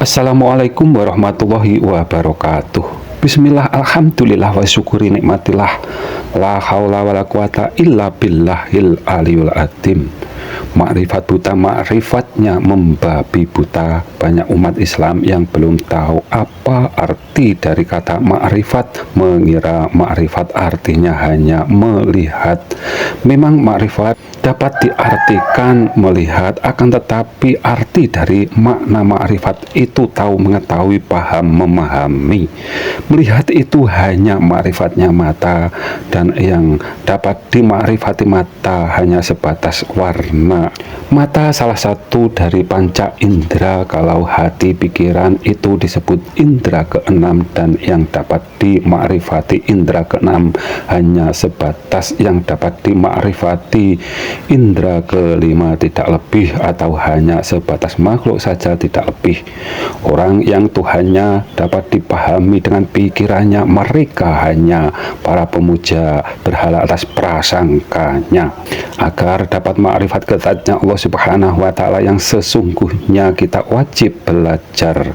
Assalamualaikum warahmatullahi wabarakatuh. Bismillah, alhamdulillah, wa syukuri nikmatillah. La haula wa la quwata illa billahil aliyul adim. Makrifat buta, makrifatnya membabi buta. Banyak umat Islam yang belum tahu apa arti dari kata makrifat, mengira makrifat artinya hanya melihat. Memang makrifat dapat diartikan melihat, akan tetapi arti dari makna makrifat itu tahu, mengetahui, paham, memahami. Melihat itu hanya makrifatnya mata, dan yang dapat dimakrifati mata hanya sebatas warna. Mata salah satu dari panca indera, kalau hati pikiran itu disebut indera keenam, dan yang dapat dimakrifati indera keenam hanya sebatas yang dapat dimakrifati indera kelima, tidak lebih, atau hanya sebatas makhluk saja, tidak lebih. Orang yang Tuhannya dapat dipahami dengan pikirannya, mereka hanya para pemuja berhala atas prasangkanya. Agar dapat makrifat ke zatnya Allah Subhanahu wa Ta'ala yang sesungguhnya, kita wajib belajar.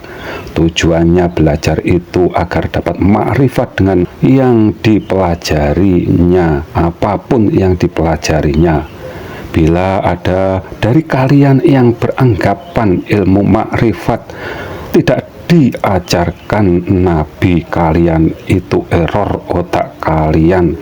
Tujuannya belajar itu agar dapat makrifat dengan yang dipelajarinya, apapun yang dipelajarinya. Bila ada dari kalian yang beranggapan ilmu makrifat tidak diajarkan Nabi kalian, itu error otak kalian.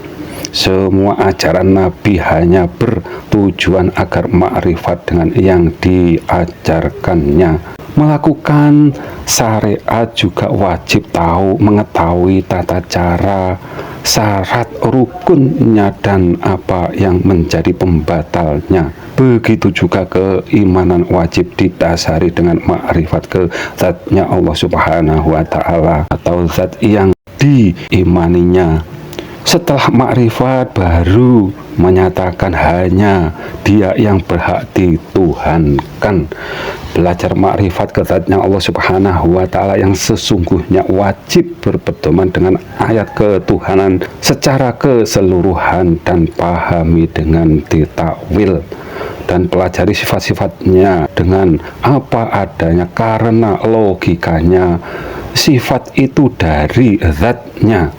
Semua ajaran Nabi hanya bertujuan agar makrifat dengan yang diajarkannya. Melakukan syariat juga wajib tahu, mengetahui tata cara, syarat, rukunnya, dan apa yang menjadi pembatalnya. Begitu juga keimanan wajib didasari dengan makrifat ke zatnya Allah Subhanahu wa Ta'ala, atau zat yang diimaninya. Setelah makrifat baru menyatakan hanya Dia yang berhak dituhankan. Belajar makrifat ke zatnya Allah Subhanahu wa Ta'ala yang sesungguhnya wajib berpedoman dengan ayat ketuhanan secara keseluruhan, dan pahami dengan ditakwil, dan pelajari sifat-sifatnya dengan apa adanya, karena logikanya sifat itu dari zatnya.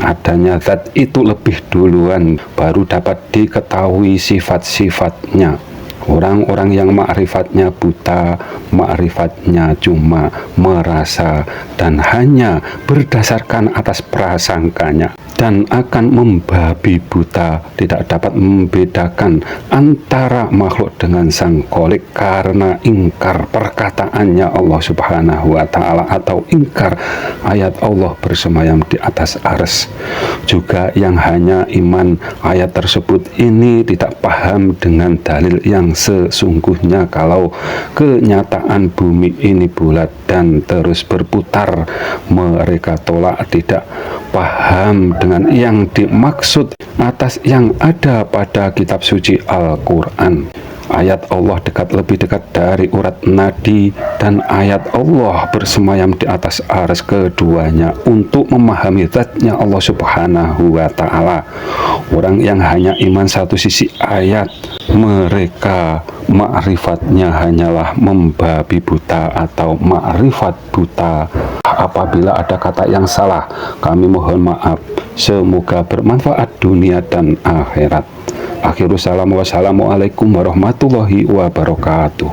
Adanya zat itu lebih duluan, baru dapat diketahui sifat-sifatnya. Orang-orang yang makrifatnya buta, makrifatnya cuma merasa dan hanya berdasarkan atas prasangkanya, dan akan membabi buta, tidak dapat membedakan antara makhluk dengan sang Kholik karena ingkar perkataannya Allah Subhanahu wa Ta'ala, atau ingkar ayat Allah bersemayam di atas ars. Juga yang hanya iman ayat tersebut ini tidak paham dengan dalil yang sesungguhnya, kalau kenyataan bumi ini bulat dan terus berputar. Mereka tolak, tidak paham dengan yang dimaksud atas yang ada pada kitab suci Al-Quran. Ayat Allah lebih dekat dari urat nadi, dan ayat Allah bersemayam di atas ars. Keduanya untuk memahami zatnya Allah Subhanahu wa Ta'ala. Orang yang hanya iman satu sisi ayat, mereka makrifatnya hanyalah membabi buta atau makrifat buta. Apabila ada kata yang salah, kami mohon maaf. Semoga bermanfaat dunia dan akhirat. Akhirus salam, wassalamualaikum warahmatullahi wabarakatuh.